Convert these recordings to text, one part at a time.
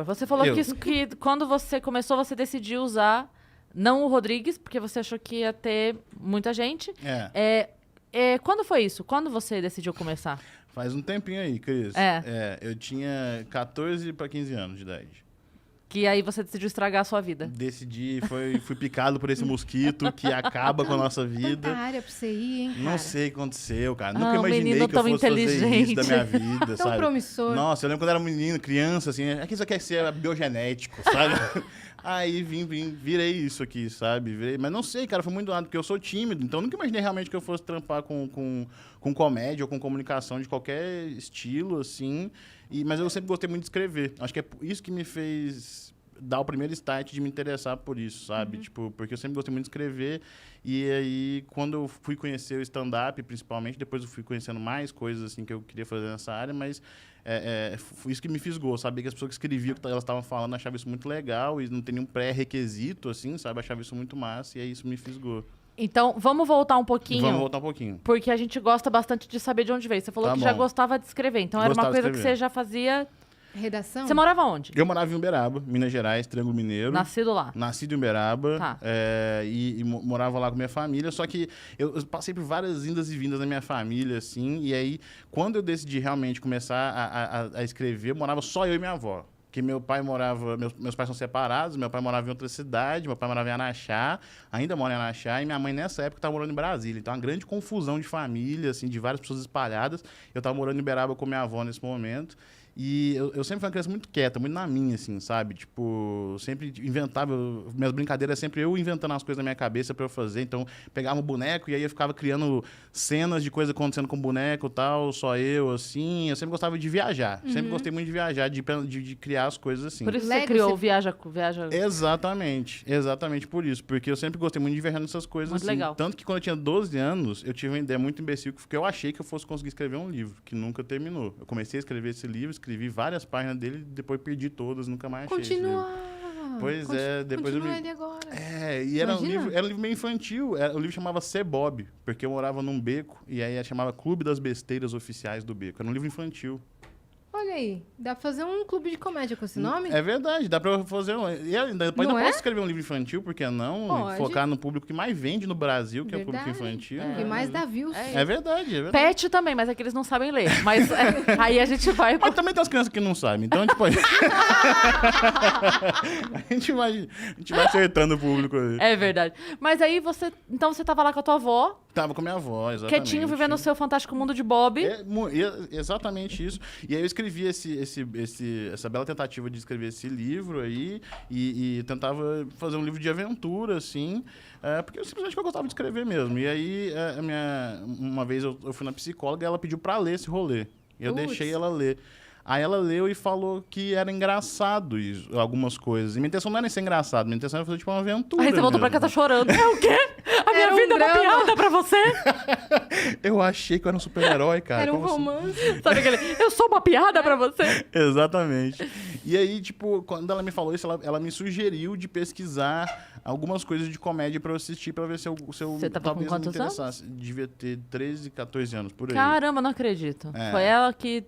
escritor. Você falou que quando você começou, você decidiu usar não o Rodrigues, porque você achou que ia ter muita gente. Quando foi isso? Quando você decidiu começar? Faz um tempinho aí, Cris. Eu tinha 14 para 15 anos de idade. Que aí você decidiu estragar a sua vida. Decidi, fui picado por esse mosquito que acaba com a nossa vida. Tanta área pra você ir, hein, cara? Não sei o que aconteceu, cara. Nunca imaginei que eu tão fosse fazer isso da minha vida, Tão sabe? promissor. Nossa, eu lembro quando eu era menino, criança, assim, aqui só quer ser biogenético, sabe? Aí virei isso aqui, sabe? Mas não sei, cara, foi muito do nada, porque eu sou tímido, então eu nunca imaginei realmente que eu fosse trampar com comédia ou com comunicação de qualquer estilo, assim. Mas eu sempre gostei muito de escrever. Acho que é isso que me fez dar o primeiro start de me interessar por isso, sabe? Tipo, porque eu sempre gostei muito de escrever. E aí, quando eu fui conhecer o stand-up, principalmente, depois eu fui conhecendo mais coisas assim que eu queria fazer nessa área, mas foi isso que me fisgou, sabia que as pessoas que escreviam o que elas estavam falando achavam isso muito legal e não tem nenhum pré-requisito, assim, sabe? Achava isso muito massa e aí isso me fisgou. Então, vamos voltar um pouquinho. Vamos voltar um pouquinho. Porque a gente gosta bastante de saber de onde veio. Você falou que já gostava de escrever, então era uma coisa que você já fazia... Redação? Você morava onde? Eu morava em Uberaba, Minas Gerais, Triângulo Mineiro. Nascido lá? Nascido em Uberaba. Tá. E morava lá com minha família. Só que eu passei por várias indas e vindas na minha família, assim. E aí, quando eu decidi realmente começar a escrever, morava só eu e minha avó. Porque meu pai morava... Meus pais são separados. Meu pai morava em outra cidade. Meu pai morava em Araxá. Ainda mora em Araxá. E minha mãe, nessa época, estava morando em Brasília. Então, uma grande confusão de família, assim, de várias pessoas espalhadas. Eu estava morando em Uberaba com minha avó nesse momento. E eu sempre fui uma criança muito quieta, muito na minha, assim, sabe? Tipo, sempre inventava... Minhas brincadeiras sempre eu inventando as coisas na minha cabeça pra eu fazer. Então, pegava um boneco e aí eu ficava criando cenas de coisa acontecendo com o boneco e tal, só eu, assim. Eu sempre gostava de viajar. Sempre gostei muito de viajar, de criar as coisas assim. Por isso você criou Viaja... Exatamente por isso. Porque eu sempre gostei muito de viajar nessas coisas muito assim. Legal. Tanto que quando eu tinha 12 anos, eu tive uma ideia muito imbecil, porque eu achei que eu fosse conseguir escrever um livro, que nunca terminou. Eu comecei a escrever esse livro, escrevi várias páginas dele, depois perdi todas, nunca mais achei. Continua. Pois depois continua ele agora. E era um livro meio infantil. O livro chamava C. Bob, porque eu morava num beco, e aí chamava Clube das Besteiras Oficiais do Beco. Era um livro infantil. Olha aí, dá pra fazer um clube de comédia com esse nome? É verdade, dá pra fazer um... E depois não posso escrever um livro infantil, porque não Pode. Focar no público que mais vende no Brasil, que é o público infantil. Que mais dá views. É verdade. Pet também, mas é que eles não sabem ler. Mas aí a gente vai... Mas também tem as crianças que não sabem, então tipo... a gente vai acertando o público aí. É verdade. Mas aí então você tava lá com a tua avó... Tava com a minha avó, exatamente. Quietinho, vivendo o seu fantástico mundo de Bob. Exatamente isso. E aí eu escrevi essa bela tentativa de escrever esse livro aí e tentava fazer um livro de aventura, assim, porque eu simplesmente gostava de escrever mesmo. E aí, uma vez eu fui na psicóloga e ela pediu pra ler esse rolê. E eu deixei ela ler. Aí ela leu e falou que era engraçado algumas coisas. E minha intenção não era ser engraçado, minha intenção era fazer tipo uma aventura. Aí você voltou pra casa chorando. É o quê? A minha vida é uma piada pra você? Eu achei que eu era um super-herói, cara. Era um romance. Assim? Sabe aquele... Eu sou uma piada pra você? Exatamente. E aí, tipo, quando ela me falou isso, ela me sugeriu de pesquisar algumas coisas de comédia pra eu assistir, pra ver se eu você tava talvez com quantos me interessasse. Devia ter 13, 14 anos, por aí. Caramba, não acredito. Foi ela que...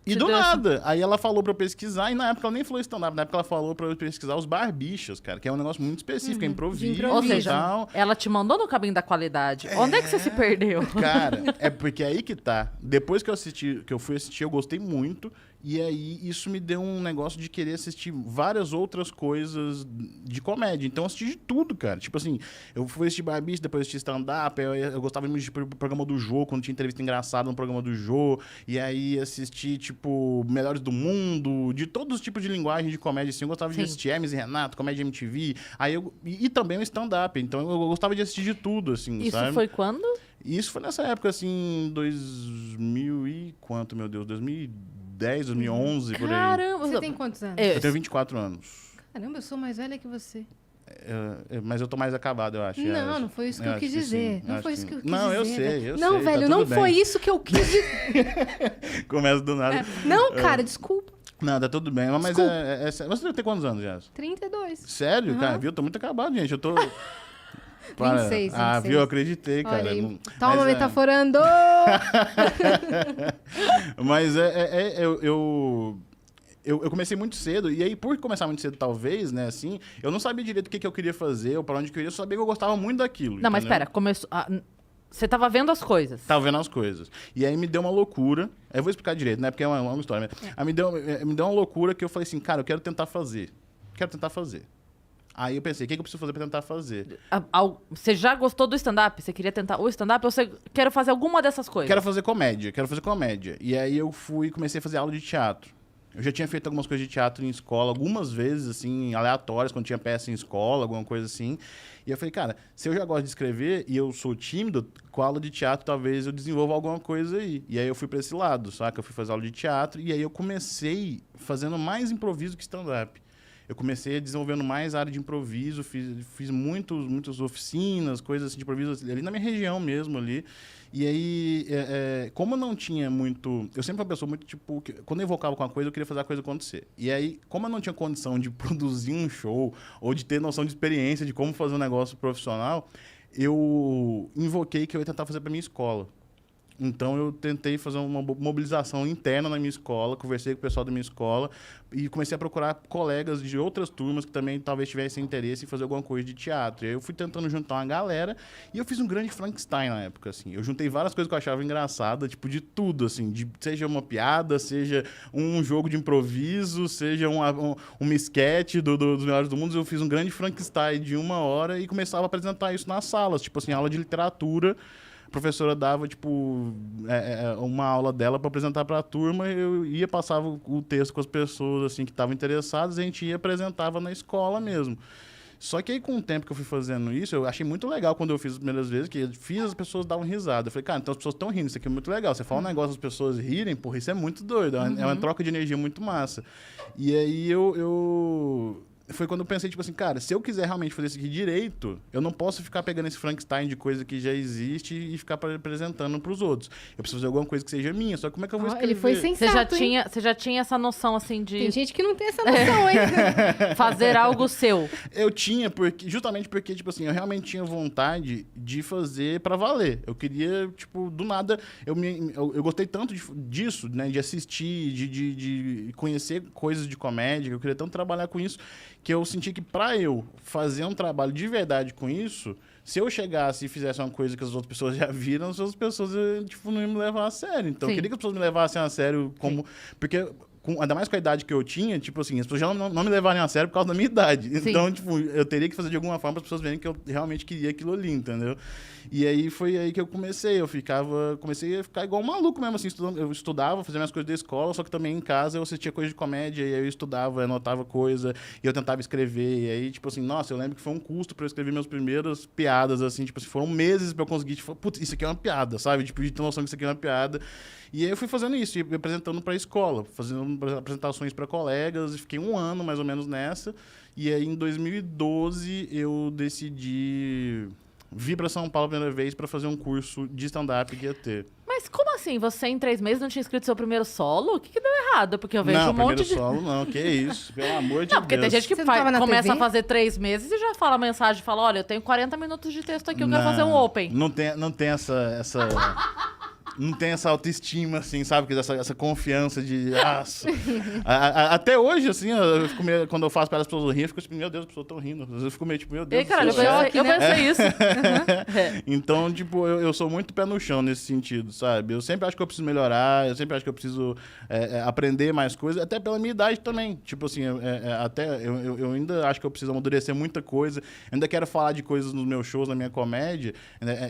E do nada. Aí ela falou pra eu pesquisar, e na época ela nem falou stand-up, na época ela falou pra eu pesquisar os barbichas, cara, que é um negócio muito específico, é improviso. Ou seja, e tal. ela te mandou no caminho da qualidade. Onde é que você se perdeu? Cara, é porque aí que tá. Depois que eu fui assistir, eu gostei muito. E aí, isso me deu um negócio de querer assistir várias outras coisas de comédia. Então, eu assisti de tudo, cara. Tipo assim, eu fui assistir Barbicha, depois assisti stand-up. Eu gostava muito de programa do Jô, quando tinha entrevista engraçada no programa do Jô. E aí, assisti, tipo, Melhores do Mundo, de todos os tipos de linguagem de comédia, assim. Eu gostava de assistir Hermes e Renato, comédia MTV. E também o stand-up. Então, eu gostava de assistir de tudo, assim, isso sabe? Isso foi quando? Isso foi nessa época, assim, 2000 e quanto, meu Deus? 2010, 2011, por aí. Caramba! Você tem quantos anos? Eu tenho 24 anos. Caramba, eu sou mais velha que você. Mas eu tô mais acabado, eu acho. Não foi isso que eu quis dizer. Não foi isso que eu quis dizer. Não, eu sei. Não, velho, tá não tudo foi bem. isso que eu quis dizer. Começa do nada. Não, cara, desculpa. Não, tá tudo bem. Mas você tem quantos anos, Jess? 32. Sério? Cara, viu? Eu tô muito acabado, gente. Eu tô... 26. Viu? Eu acreditei, cara. Olha aí. Toma, metaforando! Mas eu comecei muito cedo, e aí por começar muito cedo, talvez, né, assim, eu não sabia direito o que eu queria fazer, ou pra onde eu queria, eu sabia que eu gostava muito daquilo. Não, mas espera, você tava vendo as coisas. Tava vendo as coisas. E aí me deu uma loucura, eu vou explicar direito, né, porque é uma história. Aí me deu uma loucura que eu falei assim, cara, eu quero tentar fazer. Aí eu pensei, o que eu preciso fazer pra tentar fazer? Você já gostou do stand-up? Você queria tentar o stand-up ou você quer fazer alguma dessas coisas? Quero fazer comédia. E aí eu comecei a fazer aula de teatro. Eu já tinha feito algumas coisas de teatro em escola, algumas vezes, assim, aleatórias, quando tinha peça em escola, alguma coisa assim. E eu falei, cara, se eu já gosto de escrever e eu sou tímido, com a aula de teatro talvez eu desenvolva alguma coisa aí. E aí eu fui pra esse lado, saca? Eu fui fazer aula de teatro e aí eu comecei fazendo mais improviso que stand-up. Eu comecei desenvolvendo mais área de improviso, fiz muitas oficinas, coisas assim de improviso ali na minha região mesmo ali. E aí, como eu não tinha muito... Eu sempre fui uma pessoa muito, tipo... Quando eu invocava com uma coisa, eu queria fazer a coisa acontecer. E aí, como eu não tinha condição de produzir um show ou de ter noção de experiência de como fazer um negócio profissional, eu invoquei que eu ia tentar fazer para minha escola. Então, eu tentei fazer uma mobilização interna na minha escola, conversei com o pessoal da minha escola e comecei a procurar colegas de outras turmas que também talvez tivessem interesse em fazer alguma coisa de teatro. E aí eu fui tentando juntar uma galera e eu fiz um grande Frankenstein na época, assim. Eu juntei várias coisas que eu achava engraçada, tipo, de tudo, assim. Seja uma piada, seja um jogo de improviso, seja um esquete dos Melhores do Mundo. Eu fiz um grande Frankenstein de 1 hora e começava a apresentar isso nas salas, tipo assim, aula de literatura. A professora dava, tipo, uma aula dela para apresentar para a turma, eu passava o texto com as pessoas, assim, que estavam interessadas, e a gente ia e apresentava na escola mesmo. Só que aí, com o tempo que eu fui fazendo isso, eu achei muito legal quando eu fiz as primeiras vezes, que as pessoas davam risada. Eu falei, cara, então as pessoas estão rindo, isso aqui é muito legal. Você fala um negócio, as pessoas rirem, porra, isso é muito doido, é uma troca de energia muito massa. E aí foi quando eu pensei, tipo assim, cara, se eu quiser realmente fazer isso aqui direito, eu não posso ficar pegando esse Frankenstein de coisa que já existe e ficar apresentando pros outros. Eu preciso fazer alguma coisa que seja minha, só que como é que eu vou escrever? Ele foi sensato, você já tinha essa noção, assim, de... Tem gente que não tem essa noção, hein? fazer algo seu. Eu tinha, justamente porque, tipo assim, eu realmente tinha vontade de fazer pra valer. Eu queria, tipo, do nada, eu gostei tanto disso, né, de assistir, de conhecer coisas de comédia, que eu queria tanto trabalhar com isso, que eu senti que para eu fazer um trabalho de verdade com isso, se eu chegasse e fizesse uma coisa que as outras pessoas já viram, as outras pessoas tipo, não iam me levar a sério. Então, eu queria que as pessoas me levassem a sério como... Porque... ainda mais com a idade que eu tinha, tipo assim, as pessoas já não me levarem a sério por causa da minha idade. Sim. Então, tipo, eu teria que fazer de alguma forma para as pessoas verem que eu realmente queria aquilo ali, entendeu? E aí foi aí que eu comecei. Comecei a ficar igual um maluco mesmo, assim, eu estudava, fazia minhas coisas da escola, só que também em casa eu assistia coisa de comédia, e aí eu estudava, anotava coisa, e eu tentava escrever. E aí, tipo assim, nossa, eu lembro que foi um custo para eu escrever minhas primeiras piadas, assim, tipo assim, foram meses para eu conseguir, tipo, putz, isso aqui é uma piada, sabe? Tipo, de ter noção que isso aqui é uma piada. E aí eu fui fazendo isso, me apresentando para a escola, fazendo apresentações para colegas, e fiquei 1 ano mais ou menos nessa. E aí em 2012 eu decidi vir para São Paulo a primeira vez para fazer um curso de stand-up que ia ter. Mas como assim? Você em 3 meses não tinha escrito seu primeiro solo? O que deu errado? Porque eu vejo um monte de... Não, primeiro solo não, que isso, pelo amor de Deus. Não, porque tem gente que começa a fazer 3 meses e já fala a mensagem, fala, olha, eu tenho 40 minutos de texto aqui, eu quero fazer um open. Não tem essa... Não tem essa autoestima, assim, sabe? Essa confiança de... até hoje, assim, quando eu faço para as pessoas rirem, eu fico tipo, meu Deus, as pessoas estão rindo. Eu fico meio tipo, meu Deus. Ei, caralho, eu pensei isso. Então, tipo, eu sou muito pé no chão nesse sentido, sabe? Eu sempre acho que eu preciso melhorar, eu sempre acho que eu preciso aprender mais coisas, até pela minha idade também. Tipo assim, eu ainda acho que eu preciso amadurecer muita coisa. Eu ainda quero falar de coisas nos meus shows, na minha comédia,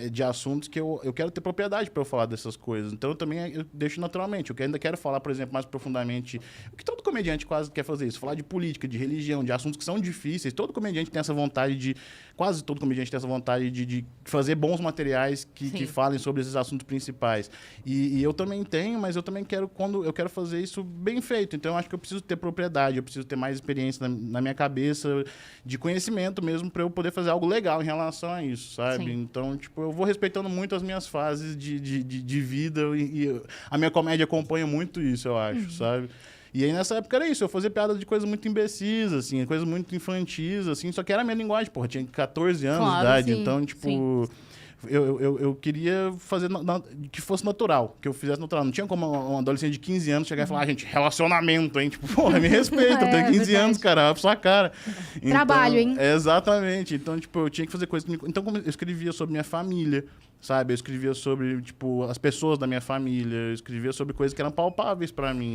de assuntos que eu quero ter propriedade para eu falar dessas coisas. Então eu deixo naturalmente. Eu ainda quero falar, por exemplo, mais profundamente, o que todo comediante quase quer fazer isso, falar de política, de religião, de assuntos que são difíceis. Todo comediante tem essa vontade quase todo comediante tem essa vontade de fazer bons materiais que falem sobre esses assuntos principais. E eu também tenho, mas eu também quero, quando eu quero fazer isso bem feito. Então eu acho que eu preciso ter propriedade, eu preciso ter mais experiência na minha cabeça, de conhecimento mesmo, para eu poder fazer algo legal em relação a isso, sabe? Sim. Então, tipo, eu vou respeitando muito as minhas fases de vida e a minha comédia acompanha muito isso, eu acho, sabe? E aí, nessa época, era isso. Eu fazia piada de coisas muito imbecis, assim, coisas muito infantis, assim, só que era a minha linguagem, porra, tinha 14 anos de idade, então, tipo... eu queria fazer que fosse natural, que eu fizesse natural. Não tinha como um adolescente de 15 anos chegar e falar, gente, relacionamento, hein? Tipo, porra, me respeita, eu tenho 15 anos, cara, pra sua cara. Então, trabalho, hein? Exatamente. Então, tipo, eu tinha que fazer coisas... Então, eu escrevia sobre minha família, sabe? Eu escrevia sobre, tipo, as pessoas da minha família, eu escrevia sobre coisas que eram palpáveis pra mim.